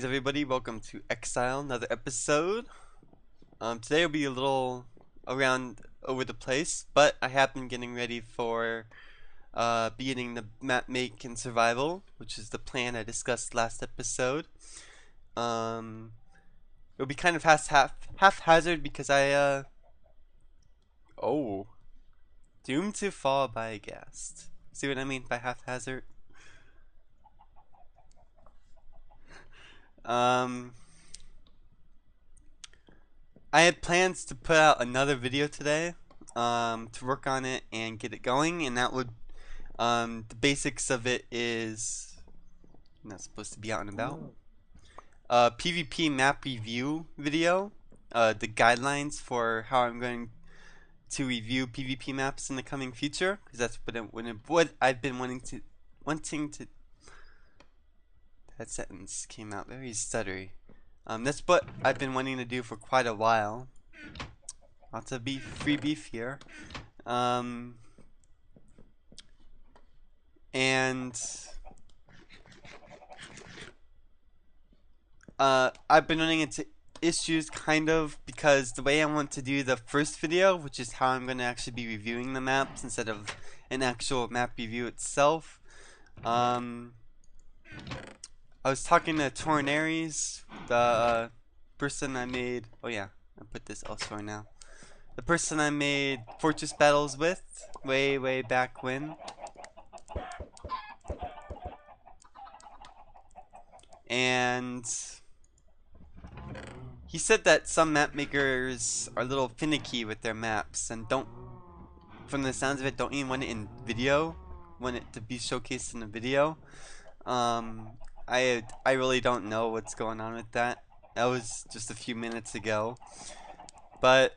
Greetings everybody, welcome to Exile, another episode. Today will be a little around over the place, but I have been getting ready for beginning the map make and survival, which is the plan I discussed last episode. It'll be kind of haphazard because oh, doomed to fall by a ghast. See what I mean by haphazard? Um, I had plans to put out another video today, to work on it and get it going, and that would, the basics of it is not supposed to be out and about. PvP map review video, the guidelines for how I'm going to review PvP maps in the coming future, because that's what I've been wanting to. That sentence came out very stuttery. That's what I've been wanting to do for quite a while. Lots of free beef here. And I've been running into issues kind of because the way I want to do the first video, which is how I'm going to actually be reviewing the maps instead of an actual map review itself. I was talking to Tornaries, the person I made. Oh yeah, I put this elsewhere now. The person I made Fortress Battles with way back when. And he said that some map makers are a little finicky with their maps and don't, from the sounds of it, don't even want it in video, want it to be showcased in a video. I really don't know what's going on with that. That was just a few minutes ago, but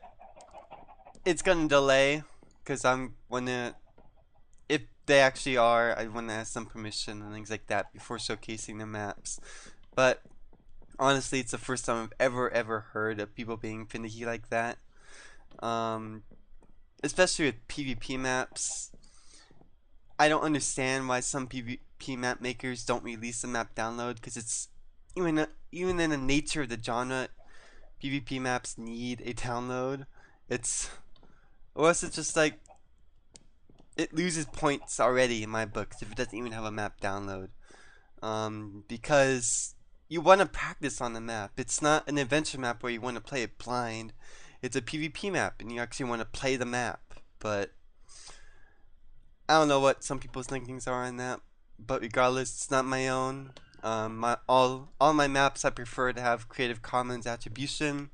it's gonna delay because if they actually are, I want to ask some permission and things like that before showcasing the maps. But honestly, it's the first time I've ever heard of people being finicky like that. Especially with PvP maps. I don't understand why some PvP map makers don't release the map download, because it's even in the nature of the genre, PvP maps need a download. Or else it's just like it loses points already in my books if it doesn't even have a map download. Because you want to practice on the map. It's not an adventure map where you want to play it blind. It's a PvP map and you actually want to play the map. But I don't know what some people's thinkings are on that, but regardless, it's not my own. All my maps I prefer to have Creative Commons attribution.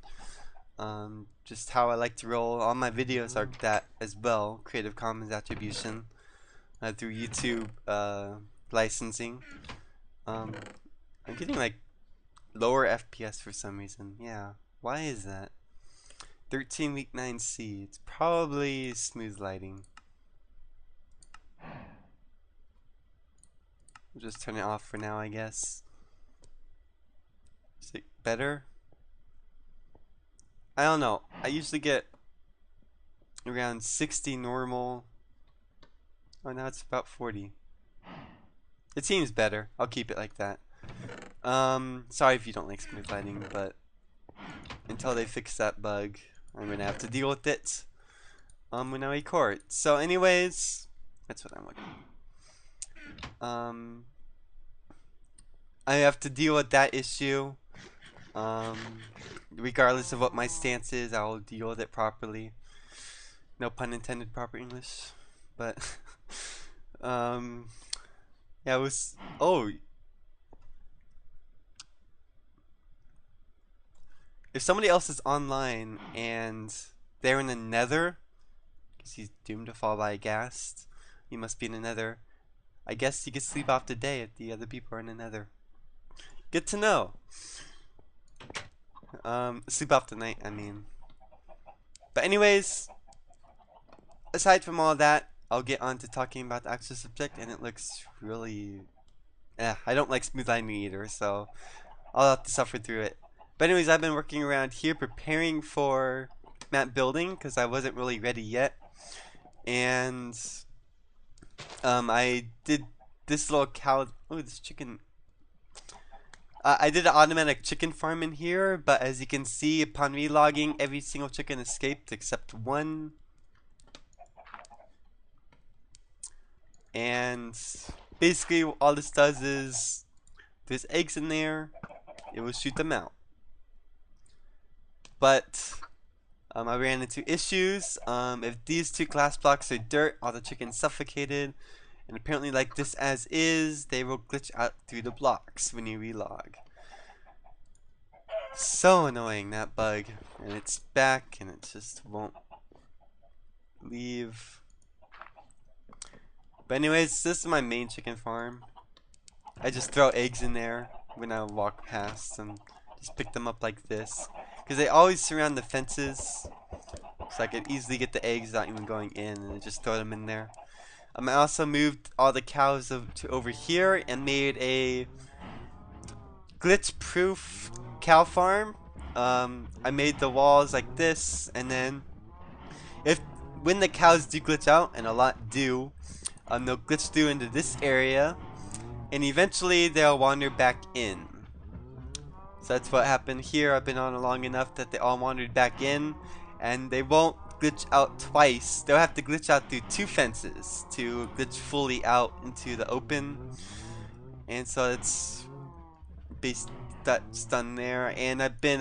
Just how I like to roll. All my videos are that as well, Creative Commons attribution, through YouTube licensing. I'm getting like lower FPS for some reason. Yeah, why is that? 13 week 9C. It's probably smooth lighting. We'll just turn it off for now, I guess. Is it better? I don't know. I usually get around 60 normal. Oh, now it's about 40. It seems better. I'll keep it like that. Sorry if you don't like smooth lighting, but until they fix that bug, I'm gonna have to deal with it when I record. So anyways, that's what I'm looking at. I have to deal with that issue. Regardless of what my stance is, I will deal with it properly. No pun intended, proper English. But yeah, it was. Oh, if somebody else is online and they're in the Nether, because he's doomed to fall by a ghast, he must be in the Nether. I guess you could sleep off the day if the other people are in the Nether. Good to know. Sleep off the night, I mean. But anyways, aside from all that, I'll get on to talking about the actual subject, and it looks really... I don't like smooth lighting either, so I'll have to suffer through it. But anyways, I've been working around here preparing for map building, because I wasn't really ready yet. And I did this little cow... Oh, this chicken... I did an automatic chicken farm in here, but as you can see, upon relogging, every single chicken escaped except one. And basically, all this does is there's eggs in there, it will shoot them out. But I ran into issues. If these two glass blocks are dirt, all the chickens suffocated. And apparently, like this as is, they will glitch out through the blocks when you relog. So annoying, that bug. And it's back, and it just won't leave. But anyways, this is my main chicken farm. I just throw eggs in there when I walk past and just pick them up like this. Because they always surround the fences. So I could easily get the eggs without even going in and just throw them in there. I also moved all the cows to over here and made a glitch-proof cow farm. I made the walls like this, and then when the cows do glitch out, and a lot do, they'll glitch through into this area, and eventually they'll wander back in. So that's what happened here. I've been on long enough that they all wandered back in, and they won't glitch out twice. They'll have to glitch out through two fences to glitch fully out into the open. And so that's done there. And I've been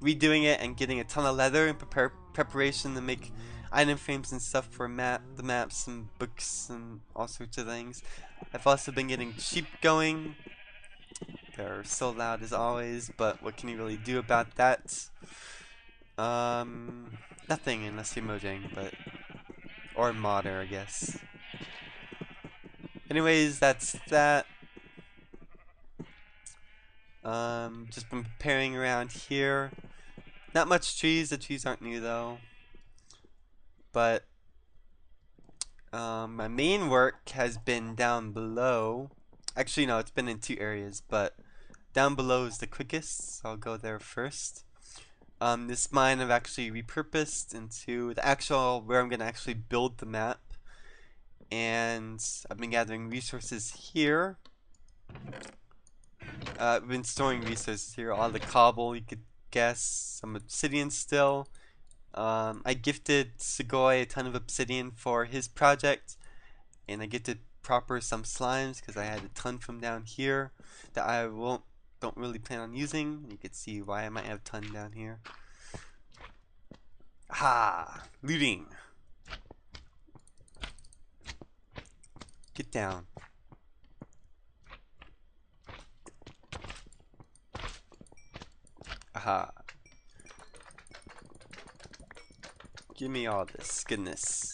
redoing it and getting a ton of leather in preparation to make item frames and stuff for the maps and books and all sorts of things. I've also been getting sheep going. They're so loud as always, but what can you really do about that? Nothing unless you're Mojang, or modder, I guess. Anyways, that's that. Just been preparing around here. Not much trees. The trees aren't new though. But my main work has been down below. Actually, no, it's been in two areas, but down below is the quickest, so I'll go there first. This mine I've actually repurposed into the actual where I'm gonna actually build the map, and I've been gathering resources here. I've been storing resources here, all the cobble you could guess, some obsidian still. I gifted Sugoi a ton of obsidian for his project, and I gifted Proper some slimes because I had a ton from down here that I don't really plan on using. You can see why I might have a ton down here. Ha! Looting! Get down. Aha. Give me all this goodness.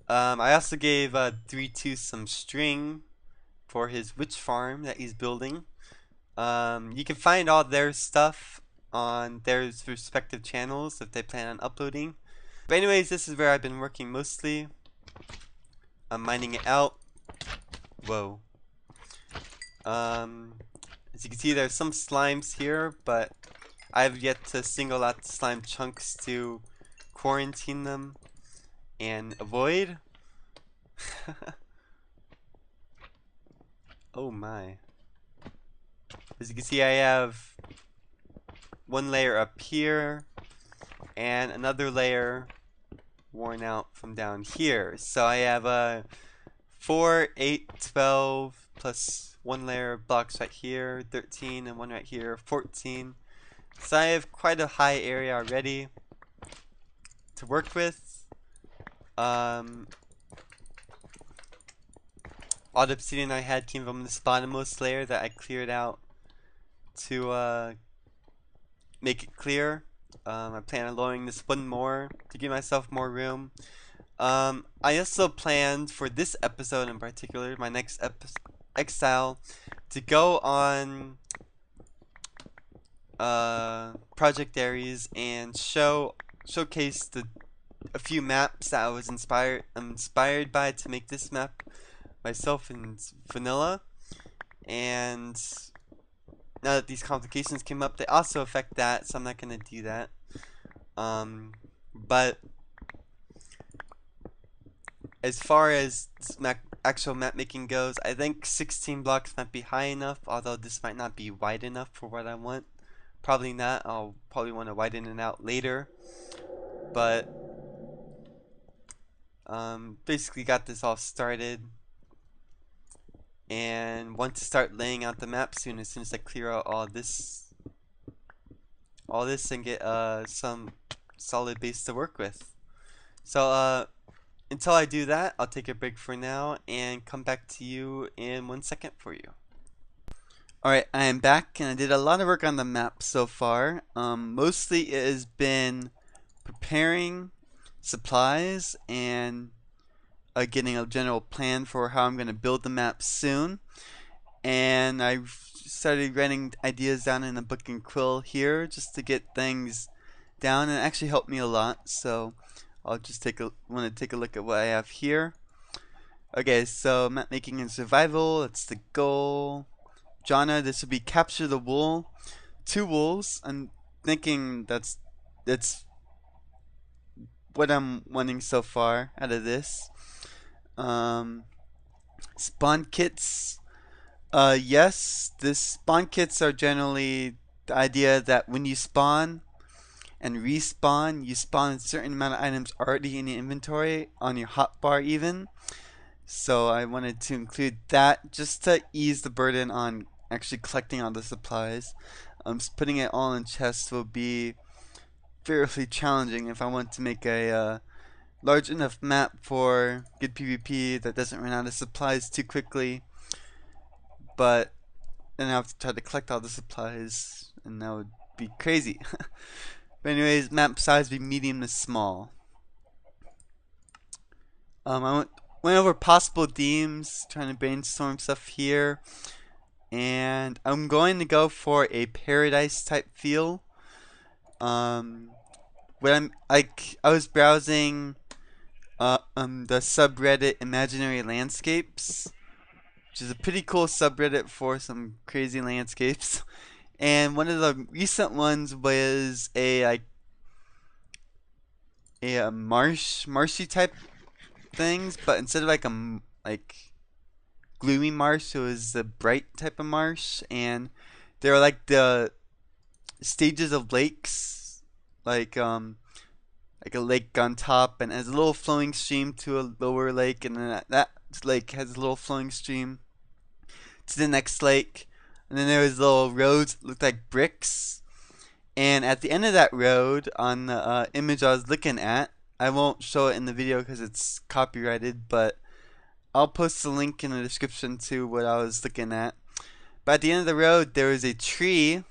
I also gave 3-2 some string for his witch farm that he's building. You can find all their stuff on their respective channels if they plan on uploading. But anyways, this is where I've been working mostly. I'm mining it out. Whoa. As you can see, there's some slimes here, but I've yet to single out the slime chunks to quarantine them and avoid. Oh my. As you can see, I have one layer up here and another layer worn out from down here. So I have 4, 8, 12 plus one layer of blocks right here, 13, and one right here, 14. So I have quite a high area already to work with. All the obsidian I had came from this bottommost layer that I cleared out to make it clear. I plan on lowering this one more to give myself more room. I also planned for this episode in particular, my next Exile, to go on Project Aries and showcase a few maps that I was inspired by to make this map myself in vanilla. And now that these complications came up, they also affect that, so I'm not gonna do that. But as far as this actual map making goes, I think 16 blocks might be high enough, although this might not be wide enough for what I want. Probably not. I'll probably want to widen it out later. But basically got this all started, and want to start laying out the map soon. As soon as I clear out all this, and get some solid base to work with. So until I do that, I'll take a break for now and come back to you in 1 second for you. Alright, I am back, and I did a lot of work on the map so far. Mostly it has been preparing supplies and getting a general plan for how I'm going to build the map soon. And I've started writing ideas down in a book and quill here just to get things down, and it actually helped me a lot. So I'll just want to take a look at what I have here. Okay, so map making and survival, that's the goal. Genre, this would be capture the wool. 2 wools. I'm thinking that's what I'm wanting so far out of this. Spawn kits. Yes, the spawn kits are generally the idea that when you spawn and respawn, you spawn a certain amount of items already in your inventory on your hotbar even. So I wanted to include that just to ease the burden on actually collecting all the supplies. Putting it all in chests will be fairly challenging if I want to make a large enough map for good PvP that doesn't run out of supplies too quickly. But then I have to try to collect all the supplies, and that would be crazy. But anyways, map size be medium to small. I went over possible themes, trying to brainstorm stuff here, and I'm going to go for a paradise type feel. When I was browsing the subreddit Imaginary Landscapes, which is a pretty cool subreddit for some crazy landscapes. And one of the recent ones was a marshy type things, but instead of like gloomy marsh, it was a bright type of marsh, and they were like the stages of lakes, like a lake on top, and has a little flowing stream to a lower lake, and then that lake has a little flowing stream to the next lake, and then there was little roads that looked like bricks. And at the end of that road, on the image I was looking at, I won't show it in the video because it's copyrighted, but I'll post a link in the description to what I was looking at. But at the end of the road, there was a tree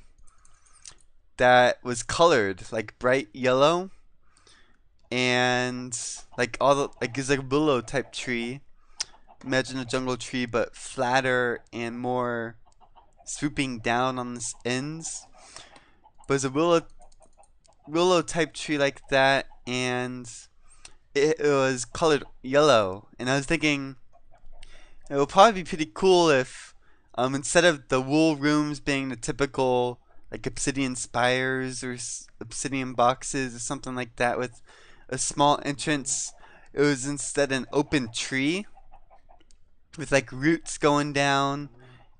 that was colored like bright yellow, and like it's like a willow type tree. Imagine a jungle tree, but flatter and more swooping down on the ends. But it's a willow type tree like that, and it was colored yellow. And I was thinking it would probably be pretty cool if instead of the wool rooms being the typical like obsidian spires or obsidian boxes or something like that with a small entrance, it was instead an open tree with like roots going down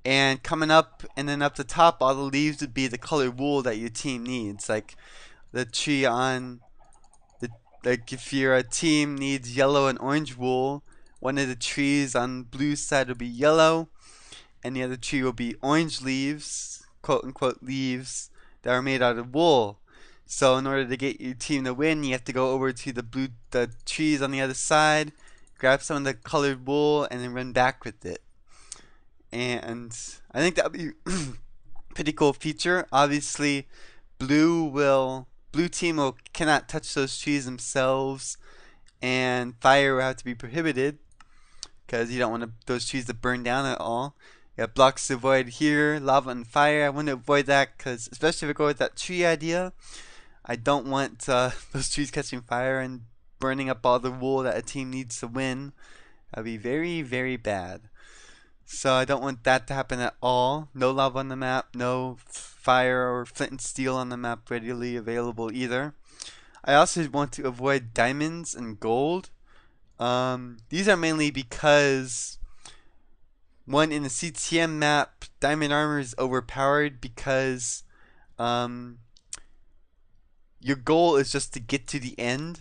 and coming up, and then up the top all the leaves would be the colored wool that your team needs. Like the tree on the, like if your team needs yellow and orange wool, one of the trees on the blue side will be yellow, and the other tree will be orange leaves, quote unquote leaves, that are made out of wool. So in order to get your team to win, you have to go over to the trees on the other side, grab some of the colored wool, and then run back with it. And I think that would be a pretty cool feature. Obviously, blue team cannot touch those trees themselves, and fire will have to be prohibited because you don't want those trees to burn down at all. You got blocks to avoid here, lava and fire. I want to avoid that because, especially if I go with that tree idea, I don't want those trees catching fire and burning up all the wool that a team needs to win. That would be very, very bad. So I don't want that to happen at all. No lava on the map, no fire or flint and steel on the map readily available either. I also want to avoid diamonds and gold. These are mainly because One, in the CTM map, diamond armor is overpowered because um, your goal is just to get to the end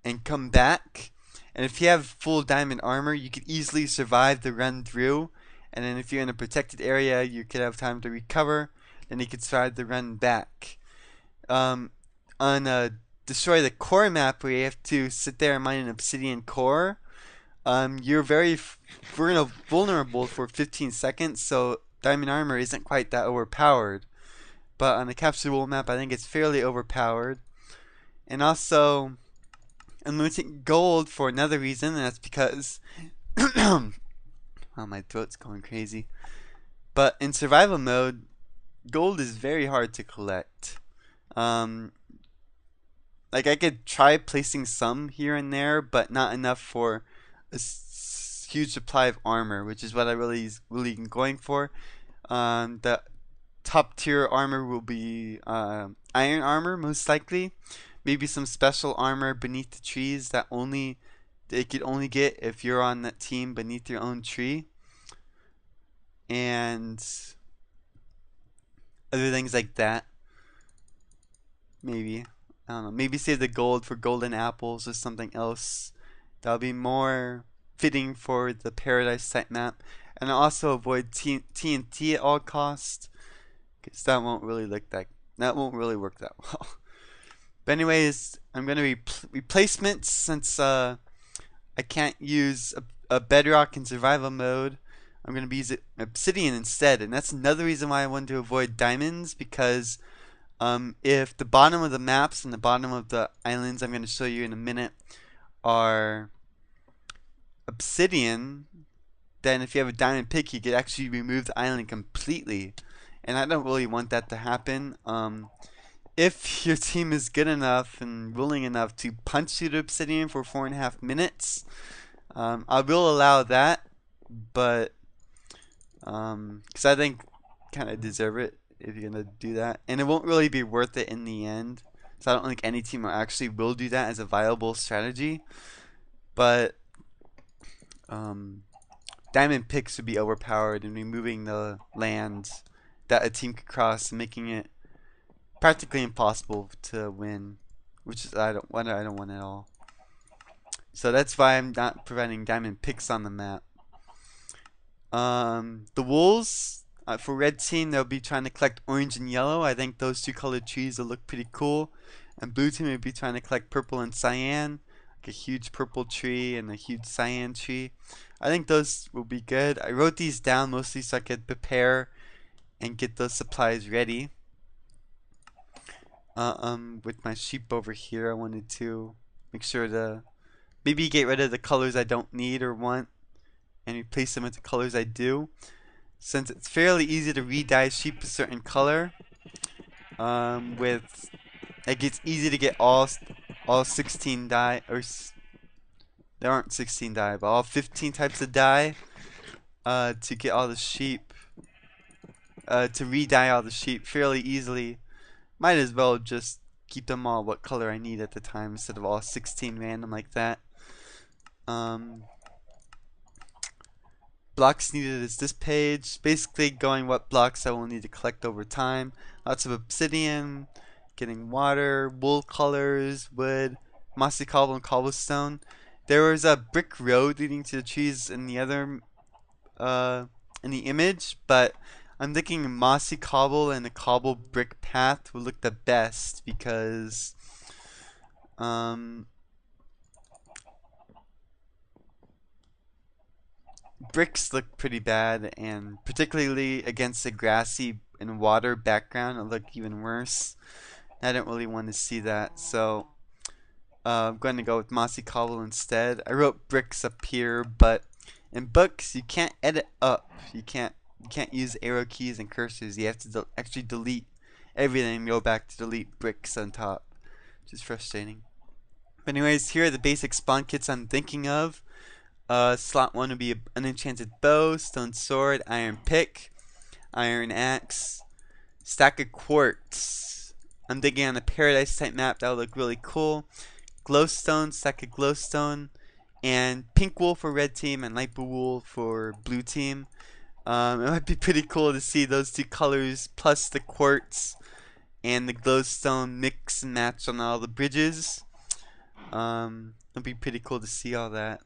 and come back. And if you have full diamond armor, you could easily survive the run through. And then if you're in a protected area, you could have time to recover. Then you could survive the run back. Um, on Destroy the Core map, where you have to sit there and mine an obsidian core, you're very vulnerable for 15 seconds, so diamond armor isn't quite that overpowered. But on the capture wool map, I think it's fairly overpowered. And also, I'm limiting gold for another reason, and that's because oh, my throat's going crazy. But in survival mode, gold is very hard to collect. Um, like I could try placing some here and there, but not enough for a huge supply of armor, which is what I really am going for. The top tier armor will be iron armor, most likely. Maybe some special armor beneath the trees that only they could only get if you're on that team beneath your own tree. And other things like that. Maybe. I don't know. Maybe save the gold for golden apples or something else. That'll be more fitting for the paradise type map. And also avoid TNT at all costs, because that won't really work that well. But anyways, I'm gonna replacements since I can't use a bedrock in survival mode. I'm gonna be using obsidian instead, and that's another reason why I wanted to avoid diamonds, because if the bottom of the maps and the bottom of the islands I'm gonna show you in a minute are obsidian, then if you have a diamond pick, you could actually remove the island completely, and I don't really want that to happen. If your team is good enough and willing enough to punch through the obsidian for 4.5 minutes, I will allow that, but because I think kind of deserve it if you're gonna do that, and it won't really be worth it in the end. So I don't think any team actually will do that as a viable strategy. But diamond picks would be overpowered and removing the land that a team could cross, making it practically impossible to win, which is I don't want at all. So that's why I'm not providing diamond picks on the map. The wolves for red team, they'll be trying to collect orange and yellow. I think those two colored trees will look pretty cool. And blue team will be trying to collect purple and cyan, like a huge purple tree and a huge cyan tree. I think those will be good. I wrote these down mostly so I could prepare and get those supplies ready. With my sheep over here, I wanted to make sure to maybe get rid of the colors I don't need or want and replace them with the colors I do. Since it's fairly easy to re-dye sheep a certain color, with like it's easy to get all 16 dye, or there aren't 16 dye, but all 15 types of dye, to get all the sheep, to re-dye all the sheep fairly easily. Might as well just keep them all what color I need at the time instead of all 16 random like that. Blocks needed is this page, basically going what blocks I will need to collect over time. Lots of obsidian, getting water, wool colors, wood, mossy cobble, and cobblestone. There was a brick road leading to the trees in the other in the image, but I'm thinking mossy cobble and a cobble brick path would look the best because bricks look pretty bad, and particularly against a grassy and water background, it look even worse. I don't really want to see that, so I'm going to go with mossy cobble instead. I wrote bricks up here, but in books you can't edit up. You can't use arrow keys and cursors. You have to actually delete everything and go back to delete bricks on top, which is frustrating. But anyways, here are the basic spawn kits I'm thinking of. Slot 1 would be an enchanted bow, stone sword, iron pick, iron axe, stack of quartz. I'm thinking on a paradise type map that would look really cool. Glowstone, stack of glowstone, and pink wool for red team and light blue wool for blue team. It might be pretty cool to see those two colors plus the quartz and the glowstone mix and match on all the bridges. It'll be pretty cool to see all that.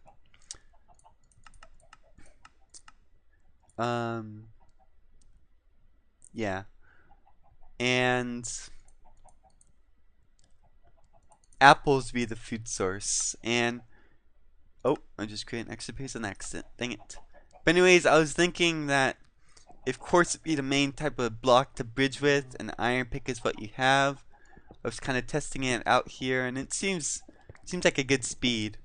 Yeah. And apples be the food source. And oh, I just created an extra page on accident. Dang it. But anyways, I was thinking that if quartz would be the main type of block to bridge with, and iron pick is what you have, I was kind of testing it out here, and it seems like a good speed.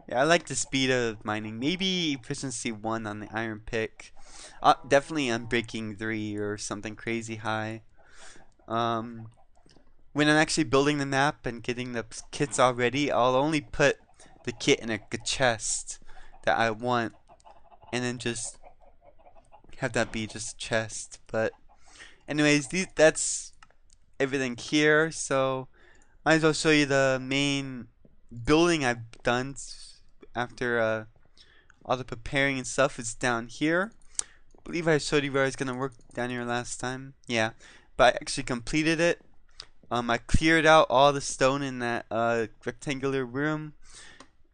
Yeah, I like the speed of mining. Maybe efficiency 1 on the iron pick. Definitely unbreaking 3 or something crazy high. When I'm actually building the map and getting the kits all ready, I'll only put the kit in a chest that I want, and then just have that be just a chest. But anyways, that's everything here, so might as well show you the main building I've done after all the preparing and stuff is down here. I believe I showed you where I was gonna work down here last time. Yeah, but I actually completed it. I cleared out all the stone in that rectangular room,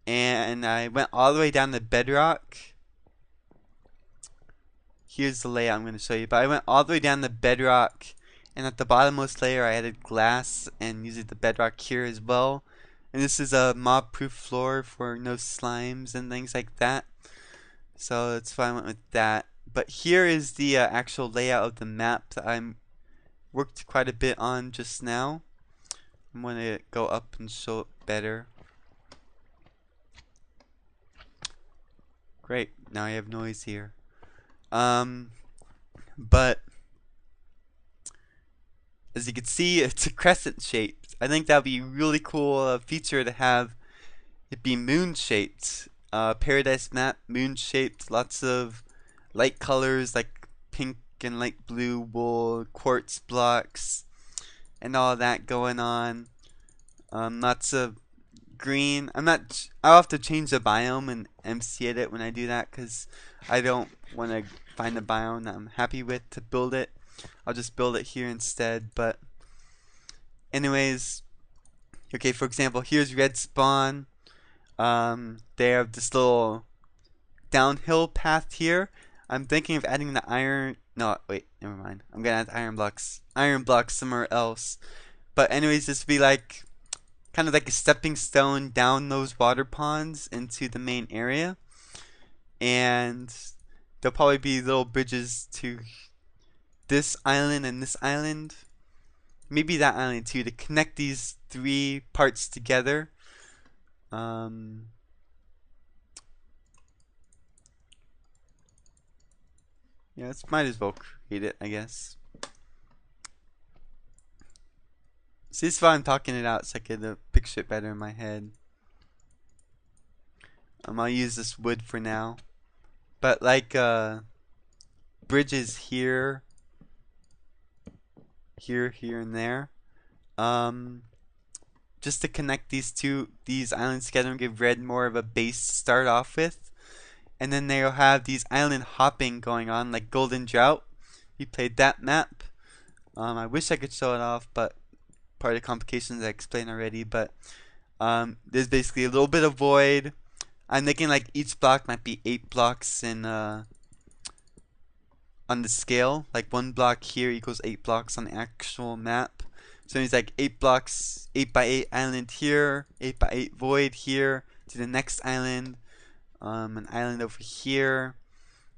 and I went all the way down to bedrock. Here's the layout I'm going to show you, but I went all the way down to bedrock, and at the bottommost layer I added glass and used the bedrock here as well. And this is a mob proof floor for no slimes and things like that, so that's why I went with that. But here is the actual layout of the map that I worked quite a bit on just now. I'm going to go up and show it better. Great, now I have noise here. But as you can see, it's a crescent shape. I think that would be a really cool feature to have it be moon shaped. Paradise map, moon shaped, lots of light colors like pink and light blue wool, quartz blocks, and all that going on. Lots of green. I'll have to change the biome and MC it when I do that, because I don't want to find a biome that I'm happy with to build it. I'll just build it here instead. But anyways, okay, for example, here's red spawn. They have this little downhill path here. I'm thinking of adding the iron. No, wait, never mind. I'm gonna add iron blocks. Iron blocks somewhere else. But anyways, this would be like kind of like a stepping stone down those water ponds into the main area. And there'll probably be little bridges to this island and this island. Maybe that island too, to connect these 3 parts together. Yeah, might as well create it, I guess. See, this is why I'm talking it out, so I can picture it better in my head. I'll use this wood for now. But like bridges here, here, and there. Just to connect these islands together and give red more of a base to start off with. And then they'll have these island hopping going on, like Golden Drought. We played that map. I wish I could show it off, but part of the complications I explained already. But there's basically a little bit of void. I'm thinking like each block might be 8 blocks in on the scale. Like 1 block here equals 8 blocks on the actual map. So it's like 8 blocks, 8 by 8 island here, 8 by 8 void here to the next island. An island over here,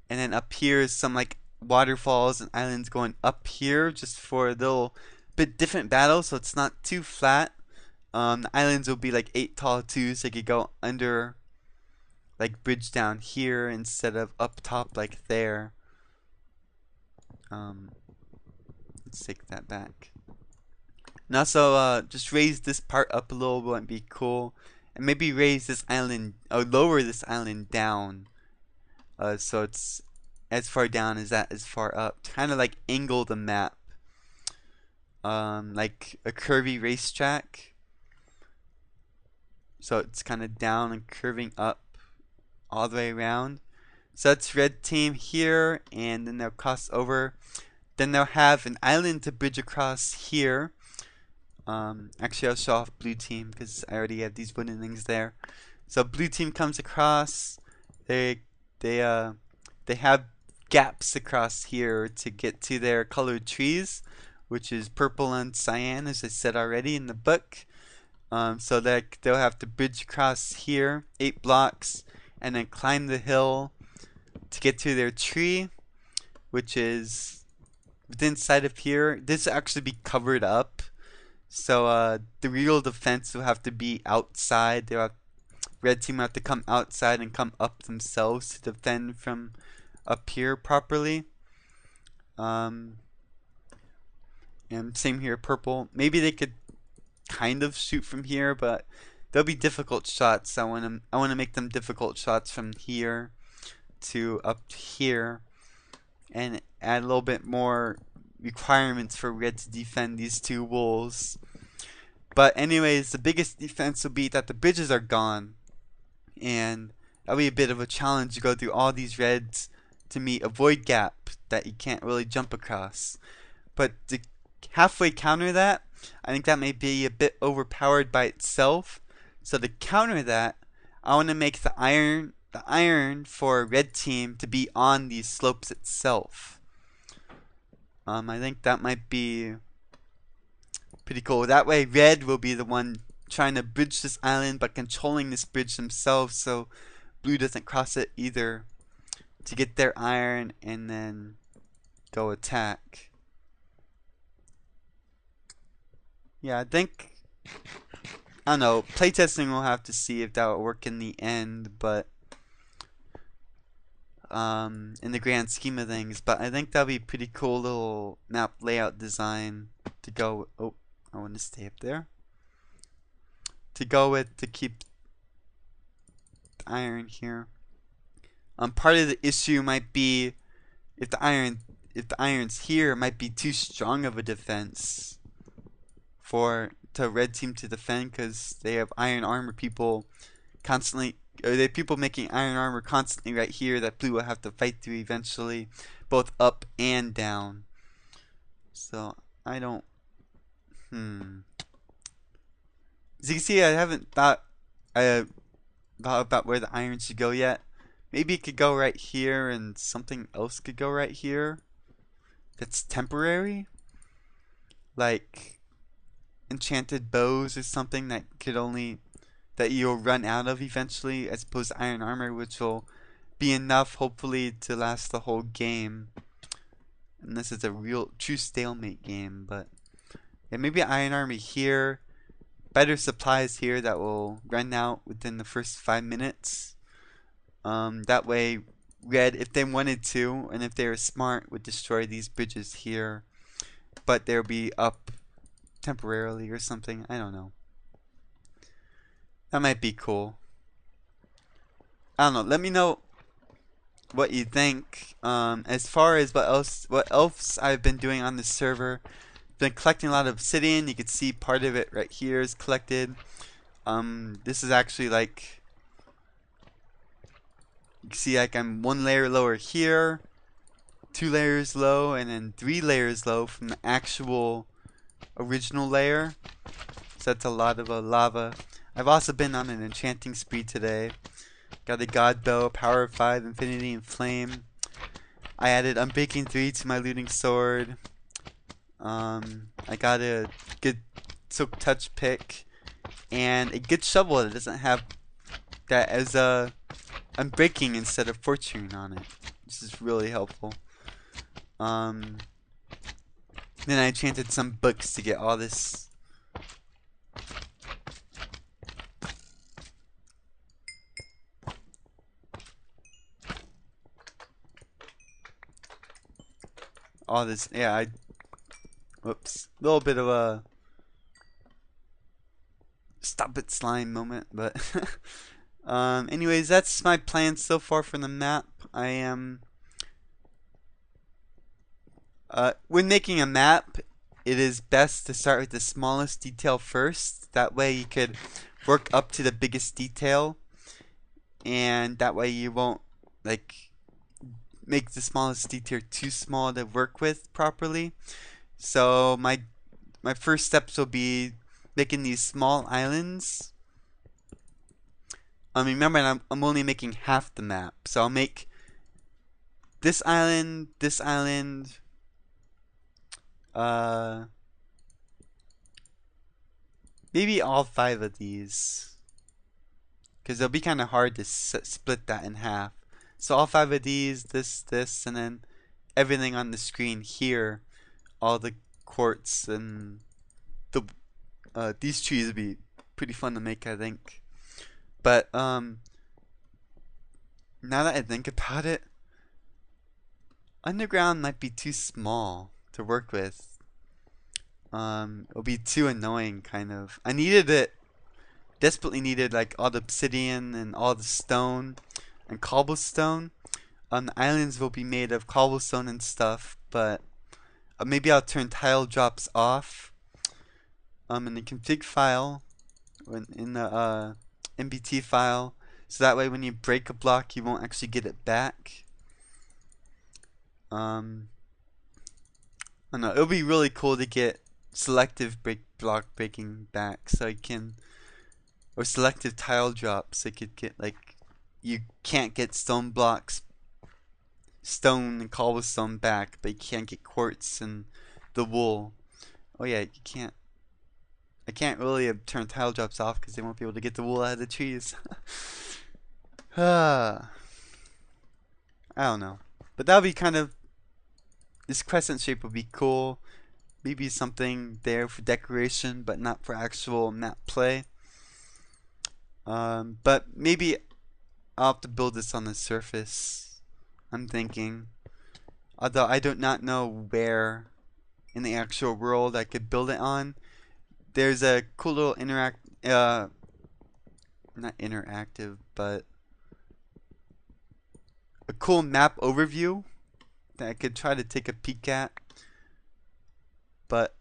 and then up here is some like waterfalls and islands going up here just for a little bit different battle, so it's not too flat. The islands will be like 8 tall too, so you could go under, like bridge down here instead of up top like there. Let's take that back. And also just raise this part up a little would be cool. And maybe raise this island, or lower this island down, so it's as far down as that is far up. Kind of like angle the map, like a curvy racetrack. So it's kind of down and curving up all the way around. So that's red team here, and then they'll cross over. Then they'll have an island to bridge across here. Actually, I'll show off blue team because I already have these wooden things there. So blue team comes across. They they uh they have gaps across here to get to their colored trees, which is purple and cyan, as I said already in the book. So that they'll have to bridge across here, 8 blocks, and then climb the hill to get to their tree, which is within sight of here. This will actually be covered up. So the real defense will have to be outside. Red team will have to come outside and come up themselves to defend from up here properly. And same here, purple. Maybe they could kind of shoot from here, but they'll be difficult shots. I want to make them difficult shots from here to up here, and add a little bit more requirements for red to defend these 2 wolves. But anyways, the biggest defense will be that the bridges are gone, and that'll be a bit of a challenge to go through all these reds to meet a void gap that you can't really jump across. But to halfway counter that, I think that may be a bit overpowered by itself. So to counter that, I want to make the iron for red team to be on these slopes itself. I think that might be pretty cool. That way red will be the one trying to bridge this island but controlling this bridge themselves, so blue doesn't cross it either, to get their iron and then go attack. Yeah, I think, I don't know, playtesting we'll have to see if that will work in the end, but in the grand scheme of things. But I think that'll be a pretty cool little map layout design to go. Oh, I want to stay up there. To go with to keep the iron here. Part of the issue might be if the iron's here, it might be too strong of a defense for red team to defend, because they have iron armor people constantly. They have people making iron armor constantly right here that blue will have to fight through eventually, both up and down. So I don't. As you can see, I haven't thought about where the iron should go yet. Maybe it could go right here, and something else could go right here. That's temporary, like enchanted bows or something that you'll run out of eventually, as opposed to iron armor, which will be enough, hopefully, to last the whole game. Unless it's a real, true stalemate game, but yeah, maybe iron armor here, better supplies here that will run out within the first 5 minutes. That way, red, if they wanted to, and if they were smart, would destroy these bridges here, but they'll be up temporarily or something. I don't know. That might be cool. I don't know. Let me know what you think. As far as what else I've been doing on this server, been collecting a lot of obsidian. You can see part of it right here is collected. This is actually like, you can see like I'm 1 layer lower here, 2 layers low, and then 3 layers low from the actual original layer. So that's a lot of lava. I've also been on an enchanting spree today. Got a god bow, power of 5, infinity, and flame. I added unbreaking 3 to my looting sword. I got a good silk touch pick and a good shovel that doesn't have that as a unbreaking instead of fortune on it. This is really helpful. Then I enchanted some books to get all this. Yeah, whoops, a little bit of a stop it slime moment, but anyways, that's my plan so far for the map. I am when making a map, it is best to start with the smallest detail first. That way you could work up to the biggest detail. and that way you won't like make the smallest detail too small to work with properly. So my first steps will be making these small islands. Remember, I'm only making half the map, so I'll make this island, uh, maybe all 5 of these, because it'll be kind of hard to split that in half. So all 5 of these, this, and then everything on the screen here, all the quartz and the these trees would be pretty fun to make, I think. But now that I think about it, underground might be too small to work with. It'll be too annoying, kind of. I needed it, desperately needed like all the obsidian and all the stone and cobblestone. The islands will be made of cobblestone and stuff, but maybe I'll turn tile drops off. In the config file, in the MBT file, so that way when you break a block, you won't actually get it back. I don't know. It'll be really cool to get selective block breaking back, so you can, or selective tile drops. So you could get like, you can't get stone blocks, stone and cobblestone back, but you can't get quartz and the wool. Oh yeah, you can't. I can't really turn tile drops off because they won't be able to get the wool out of the trees. I don't know. But that'll be kind of, this crescent shape would be cool. Maybe something there for decoration, but not for actual map play. But maybe I'll have to build this on the surface, I'm thinking. Although I do not know where in the actual world I could build it on. There's a cool little not interactive, but a cool map overview that I could try to take a peek at. But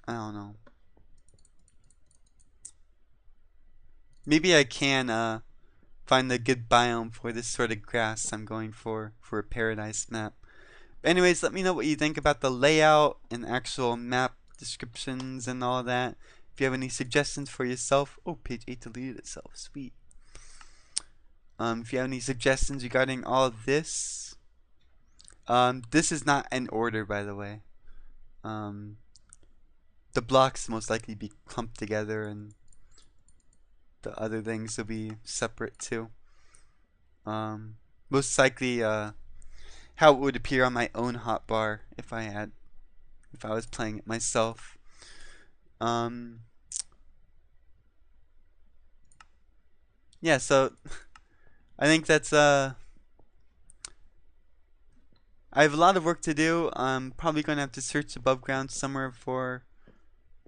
I don't know. Maybe I can find a good biome for this sort of grass I'm going for a paradise map. Anyways, let me know what you think about the layout and actual map descriptions and all that. If you have any suggestions for yourself. Oh, page 8 deleted itself. Sweet. If you have any suggestions regarding all of this. This is not in order, by the way. The blocks most likely be clumped together, and the other things will be separate too. Most likely, how it would appear on my own hotbar if I was playing it myself. Yeah, so I think that's I have a lot of work to do. I'm probably going to have to search above ground somewhere for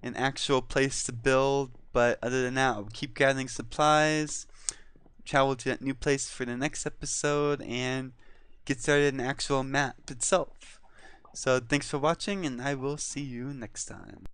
an actual place to build, but other than that, I'll keep gathering supplies, travel to that new place for the next episode, and get started in the actual map itself. So thanks for watching, and I will see you next time.